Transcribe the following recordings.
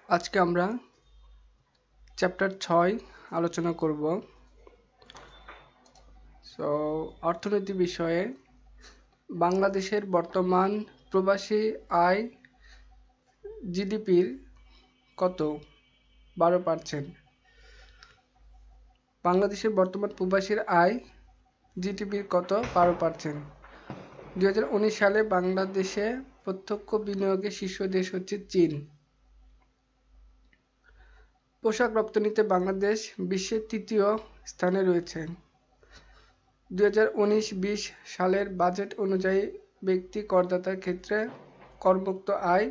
আজকে আমরা চ্যাপ্টার 6 আলোচনা করব। অর্থনীতি বিষয়ে বাংলাদেশের বর্তমান প্রবাসী আয় জিডিপির কত? 12%। বাংলাদেশের বর্তমান প্রবাসীর আয় জিডিপির কত? 12%। 2019 সালে বাংলাদেশে প্রত্যক্ষ বিনিয়োগের শীর্ষ দেশ হচ্ছে চীন। পোশাক রপ্তানিতে বাংলাদেশ বিশ্বের তৃতীয় স্থানে রয়েছে। 2019-20 সালের বাজেট অনুযায়ী ব্যক্তি করদাতার ক্ষেত্রে করমুক্ত আয়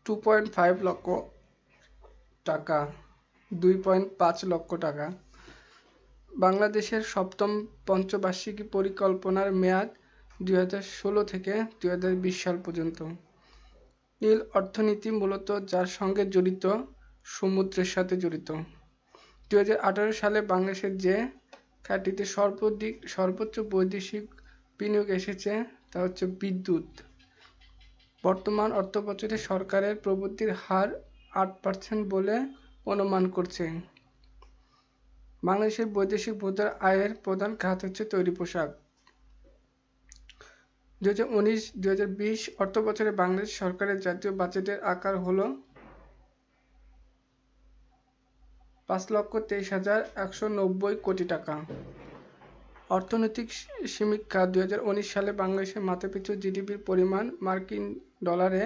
2.5 লক্ষ টাকা, 2.5 লক্ষ টাকা। বাংলাদেশের সপ্তম পঞ্চবার্ষিকী পরিকল্পনার মেয়াদ 2016 থেকে 2020 সাল পর্যন্ত। নীল অর্থনীতি মূলত যার সঙ্গে জড়িত সমুদ্রের সাথে জড়িত। 2018 সালে বাংলাদেশের যে খাতটিতে সর্বোচ্চ বৈদেশিক বিনিয়োগ এসেছে তা হচ্ছে বিদ্যুৎ। বর্তমান অর্থবছরে সরকারের প্রবৃদ্ধির হার 8% বলে অনুমান করছে। বাংলাদেশের বৈদেশিক মুদ্রার আয়ের প্রধান খাত হচ্ছে তৈরি পোশাক। 2019-2020 অর্থবছরে বাংলাদেশ সরকারের জাতীয় বাজেটের আকার হলো 5,23,190 কোটি টাকা। অর্থনৈতিক সমীক্ষা 2019 সালে বাংলাদেশের মাথাপিছু জিডিপির পরিমাণ মার্কিন ডলারে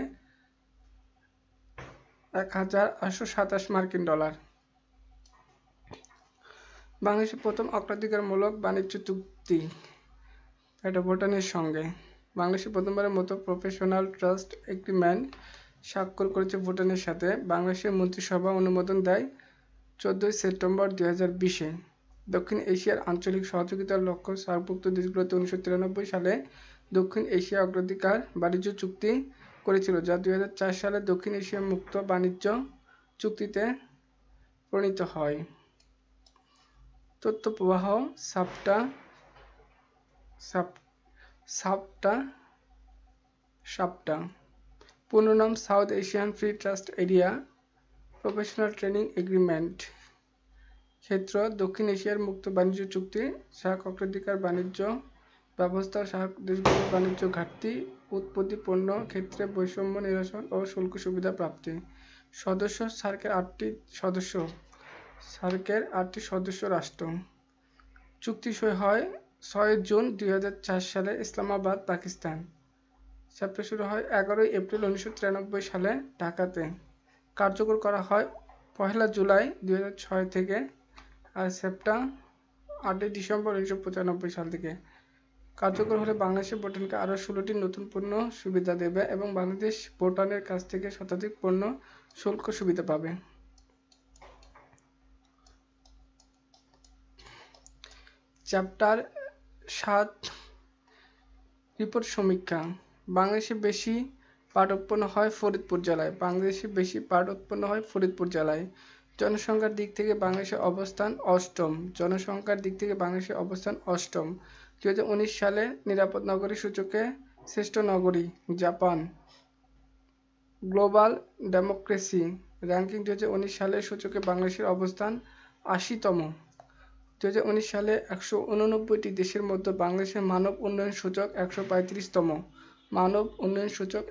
1,827 মার্কিন ডলার। বাংলাদেশের প্রথম অগ্রাধিকারমূলক বাণিজ্য চুক্তি এটা ভুটানের সঙ্গে। বাংলাদেশে প্রথমবারের মতো প্রফেশনাল ট্রাস্ট এগ্রিমেন্ট স্বাক্ষর করেছে ভুটানের সাথে। বাংলাদেশের মন্ত্রিসভা অনুমোদন দেয় 14 সেপ্টেম্বর 2020-এ। দক্ষিণ এশিয়ার আঞ্চলিক সহযোগিতার লক্ষ্য সার্কভুক্ত দেশগুলোতে 1993 সালে দক্ষিণ এশিয়া অগ্রাধিকার বাণিজ্য চুক্তি করেছিল, যা 2004 সালে দক্ষিণ এশিয়া মুক্ত বাণিজ্য চুক্তিতে পরিণত হয়। তথ্য প্রবাহ সাপটা পূর্ণ নাম south Asian free trust area professional training agreement. ক্ষেত্র দক্ষিণ এশিয়ার মুক্ত বাণিজ্য চুক্তি। সার্ক অগ্রাধিকার বাণিজ্য ব্যবস্থা সার্ক দেশগুলোর বাণিজ্য ঘাটতি উৎপত্তি, পণ্য ক্ষেত্রে বৈষম্য নিরসন ও শুল্ক সুবিধা প্রাপ্তি। সদস্য সার্কের 8টি সদস্য রাষ্ট্র। চুক্তি সই হয় 6 জুন 2004 সালে ইসলামাবাদ, পাকিস্তান। চ্যাপ্টার শুরু হয় 11 এপ্রিল 1993 সালে ঢাকাতে। কার্যকর করা হয় 1 জুলাই 2006 থেকে আর চ্যাপ্টার 8 ডিসেম্বর 1995 সাল থেকে। কার্যকর হলে বাংলাদেশ ভুটানকে আরও 16টি নতুন পণ্য সুবিধা দেবে এবং বাংলাদেশ ভুটানের কাছ থেকে শতাধিক পণ্য শুল্ক সুবিধা পাবে। চ্যাপ্টার 7 রিপোর্ট সমীক্ষা। বাংলাদেশে বেশি পাট উৎপন্ন হয় ফরিদপুর জেলায়। জনসংখ্যার দিক থেকে বাংলাদেশের অবস্থান অষ্টম। 2019 সালে নিরাপদ নগরী সূচকে শ্রেষ্ঠ নগরী জাপান। গ্লোবাল ডেমোক্রেসি র্যাঙ্কিং 2019 সালের সূচকে বাংলাদেশের অবস্থান 80তম। 2019 সালে 189টি দেশের মধ্যে বাংলাদেশের মানব উন্নয়ন সূচক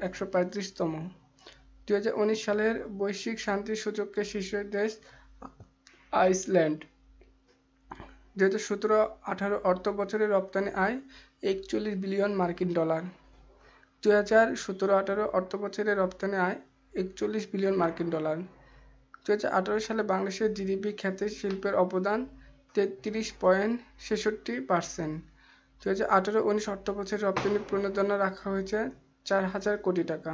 135তম। 2019 সালের বৈশ্বিক শান্তি সূচকে শীর্ষ দেশ আইসল্যান্ড। 2017-18 অর্থ বছরে রপ্তানি আয় 41 বিলিয়ন মার্কিন ডলার। 2017-18 অর্থ বছরে রপ্তানি আয় 41 বিলিয়ন মার্কিন ডলার। 2018 সালে বাংলাদেশের জিডিপি খাতে শিল্পের অবদান 33.66%। 2018-19 অর্থ বছরে রপ্তানি প্রণোদনা রাখা হয়েছে 4,000 কোটি টাকা।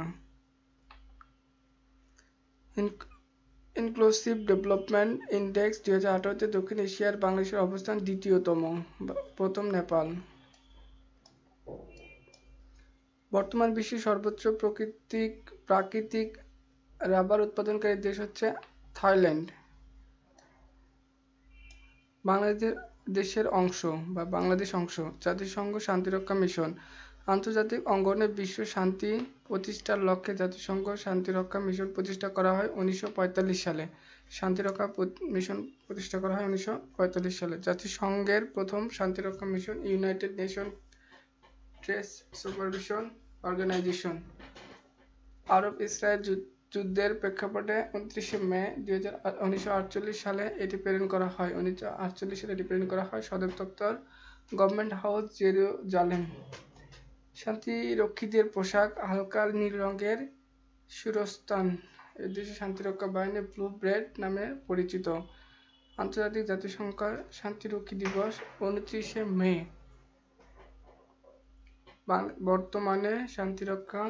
ইনক্লুসিভ ডেভেলপমেন্ট ইন্ডেক্স 2018-তে দক্ষিণ এশিয়ার বাংলাদেশের অবস্থান দ্বিতীয়তম, প্রথম নেপাল। বর্তমান বিশ্বের সর্বোচ্চ প্রাকৃতিক রাবার উৎপাদনকারী দেশ হচ্ছে থাইল্যান্ড। বাংলাদেশ অংশ জাতিসংঘ শান্তিরক্ষা মিশন আন্তর্জাতিক অঙ্গনে বিশ্ব শান্তি প্রতিষ্ঠার লক্ষ্যে জাতিসংঘ শান্তিরক্ষা মিশন প্রতিষ্ঠা করা হয় 1945 সালে। শান্তিরক্ষা মিশন প্রতিষ্ঠা করা হয় 1945 সালে। জাতিসংঘের প্রথম শান্তিরক্ষা mission United Nation truce supervision organisation. আরব ইসরায়েল যুদ্ধের প্রেক্ষাপটে 29 মে 1948 সালে এটি প্রেরণ করা হয়। 1948 সালে এটি প্রেরণ করা হয়। সদর দপ্তর গভর্নমেন্ট হাউস, জেরুজালেম। শান্তিরক্ষীদের পোশাক হালকা নীল রঙের শিরস্ত্রাণ। এই দেশে শান্তিরক্ষা বাহিনী ব্লু ব্রেড নামে পরিচিত। আন্তর্জাতিক জাতিসংঘ শান্তিরক্ষী দিবস 29 মে। বর্তমানে শান্তিরক্ষা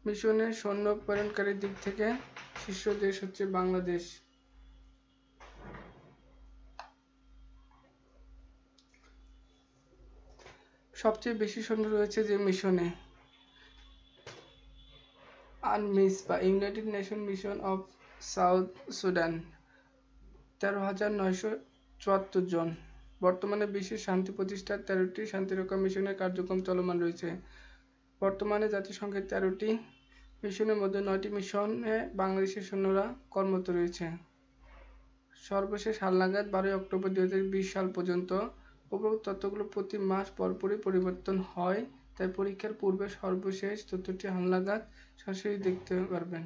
মিশনে সৈন্য প্রেরণকারীর দিক থেকে শীর্ষ দেশ হচ্ছে বাংলাদেশ। সবচেয়ে বেশি সৈন্য রয়েছে যে মিশনে, আনমিস বা United nation mission of south Sudan 13,974 জন। বর্তমানে বিশ্বের শান্তি প্রতিষ্ঠার 13টি শান্তিরক্ষা মিশনের কার্যক্রম চলমান রয়েছে। বর্তমানে জাতিসংঘের 13টি মিশনের মধ্যে 9টি মিশনে বাংলাদেশের সৈন্যরা কর্মরত রয়েছে। সর্বশেষ হালনাগাদ 12 অক্টোবর 2020 সাল পর্যন্ত উপরোক্ত তথ্যগুলো প্রতি মাস পরপরই পরিবর্তন হয়, তাই পরীক্ষার পূর্বে সর্বশেষ তথ্যটি হালনাগাদ সরাসরি দেখতে পারবেন।